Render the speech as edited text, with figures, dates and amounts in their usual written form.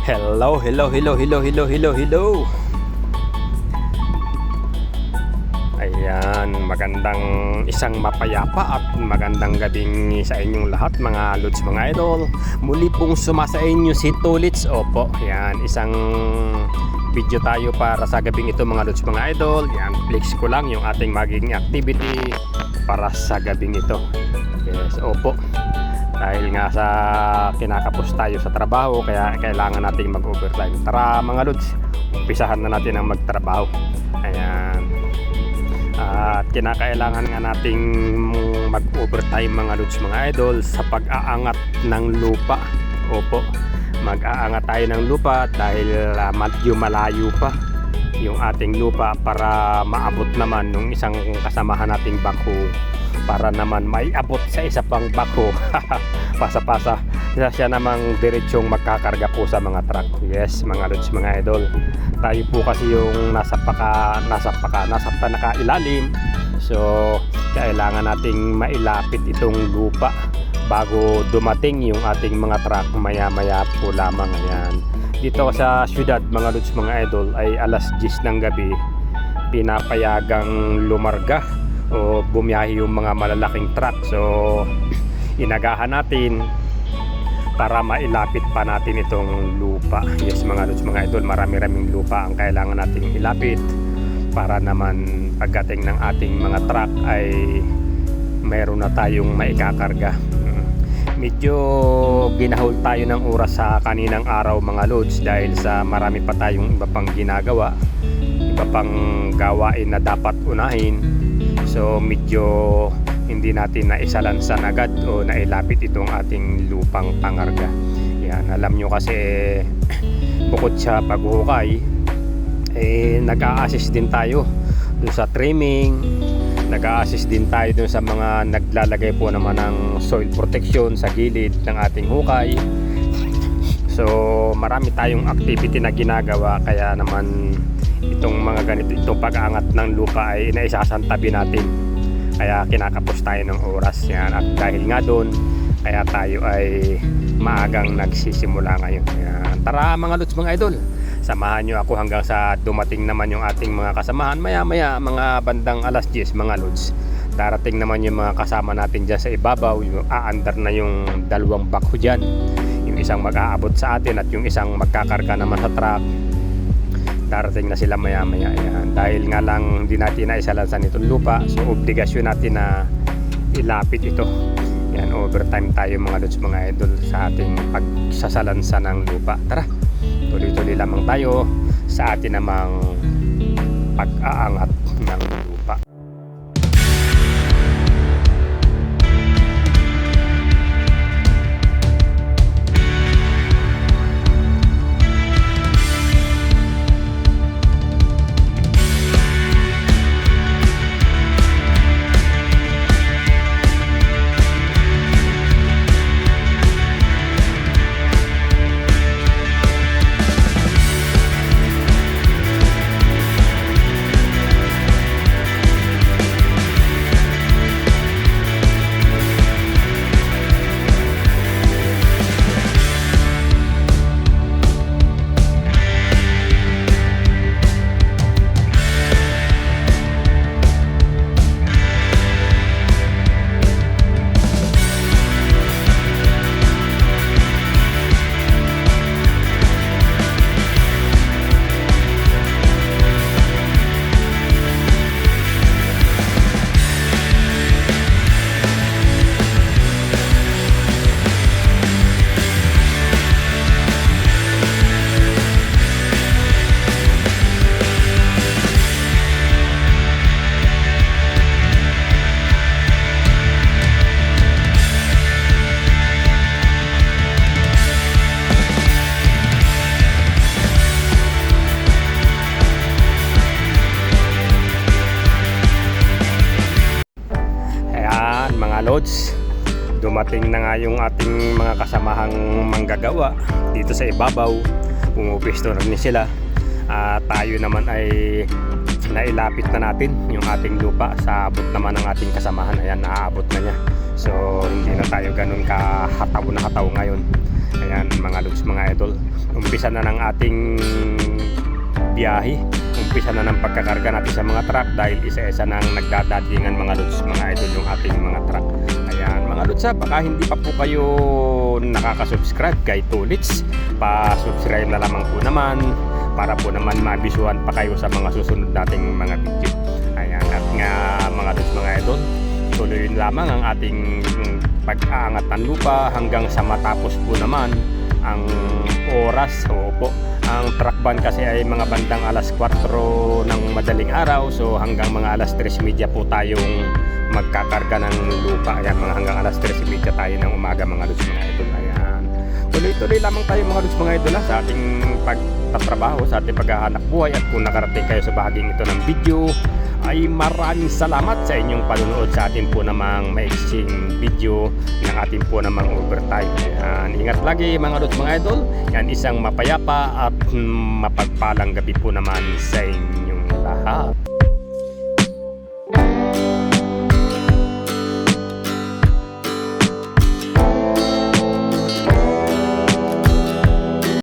Hello, hello, hello, hello, hello, hello, hello. Ayan, magandang isang mapayapa at magandang gabing sa inyong lahat mga lods, mga idol. Muli pong sumasa inyo si Tulits. Opo, yan, isang video tayo para sa gabing ito mga lods, mga idol. Yan, flex ko lang yung ating magiging activity para sa gabing ito. Yes, opo. Dahil nga sa kinakapos tayo sa trabaho, kaya kailangan nating mag-overtime. Tara mga lods, umpisahan na natin ang magtrabaho. Ayan. At kinakailangan nga nating mag-overtime mga lods, mga idol, sa pag-aangat ng lupa. Opo, mag-aangat tayo ng lupa dahil medyo malayo pa yung ating lupa para maabot naman ng isang kasamahan nating backhoe, para naman may abot sa isa pang backhoe. Pasa-pasa siya namang diretsong magkakarga po sa mga truck. Yes mga lods, mga idol, tayo po kasi yung nasa panakailalim, so kailangan nating mailapit itong lupa bago dumating yung ating mga truck maya maya po lamang. Ayan, dito sa syudad mga lods, mga idol, ay alas 10 ng gabi pinapayagang lumarga o bumiyahe yung mga malalaking truck. So inagahan natin para mailapit pa natin itong lupa. Yes mga lods, mga idol, marami-raming lupa ang kailangan nating ilapit para naman pagdating ng ating mga truck ay mayroon na tayong maikakarga. Medyo ginahol tayo ng oras sa kaninang araw mga lods dahil sa marami pa tayong iba pang ginagawa, iba pang gawain na dapat unahin. So medyo hindi natin naisalansan agad o nailapit itong ating lupang pangarga. Yan, alam nyo kasi bukod sa paghuhukay, nag-a-assist din tayo dun sa trimming, nag-a-assist din tayo dun sa mga naglalagay po naman ng soil protection sa gilid ng ating hukay. So marami tayong activity na ginagawa, kaya naman itong mga ganito, itong pag-aangat ng lupa ay naisasantabi natin, kaya kinakapos tayo ng oras. Yan, at dahil nga doon, kaya tayo ay maagang nagsisimula ngayon. Yan, tara mga lods, mga idol, samahan nyo ako hanggang sa dumating naman yung ating mga kasamahan. Maya maya mga bandang alas 10 mga lods, darating naman yung mga kasama natin dyan sa ibabaw. Yung aandar na yung dalawang backhoe dyan, yung isang mag-aabot sa atin at yung isang magkakarga naman sa truck. Darating na sila maya maya. Ayan, dahil nga lang hindi natin naisalansan itong lupa, so obligasyon natin na ilapit ito. Yan, overtime tayo mga lods, mga idol, sa ating pagsasalansan ng lupa. Tara, tuloy-tuloy lamang tayo sa atin namang pag-aangat ng lupa. Lods, dumating na nga yung ating mga kasamahang manggagawa dito sa ibabaw. Pumupisto na rin sila. Tayo naman ay nailapit na natin yung ating lupa sa abot naman ng ating kasamahan. Ayan, naaabot na niya. So hindi na tayo ganun kahataw na hataw ngayon. Ayan mga lods, mga idol, umpisa na ng ating biyahe, umpisa na ng pagkakarga natin sa mga truck dahil isa-isa nang nagdadatingan mga lods, mga idol, yung ating mga truck. Ayan mga lods, baka hindi pa po kayo nakaka-subscribe kay Tulits, pa-subscribe na lamang po naman para po naman mabisuhan pa kayo sa mga susunod nating mga video. Ayan, at nga mga lods, mga idol, tuloy lamang ang ating pag-aangat ng lupa hanggang sa matapos po naman ang oras. Opo, ang truck ban kasi ay mga bandang alas 4 ng madaling araw, so hanggang mga alas 3:30 po tayong magkakarga ng lupa. Ayan, mga hanggang alas 3:30 tayo ng umaga mga lods, mga idol. Ayan, tuloy-tuloy lamang tayo mga lods, mga idol, sa ating pagtatrabaho, sa ating paghahanap buhay. At kung nakarating kayo sa bahaging ito ng video, ay maraming salamat sa inyong panunood sa atin po namang maiksing video ng ating po namang overtime. Ayan, ingat lagi mga lods, mga idol. Yan, isang mapayapa at mapagpalang gabi po naman sa inyong lahat.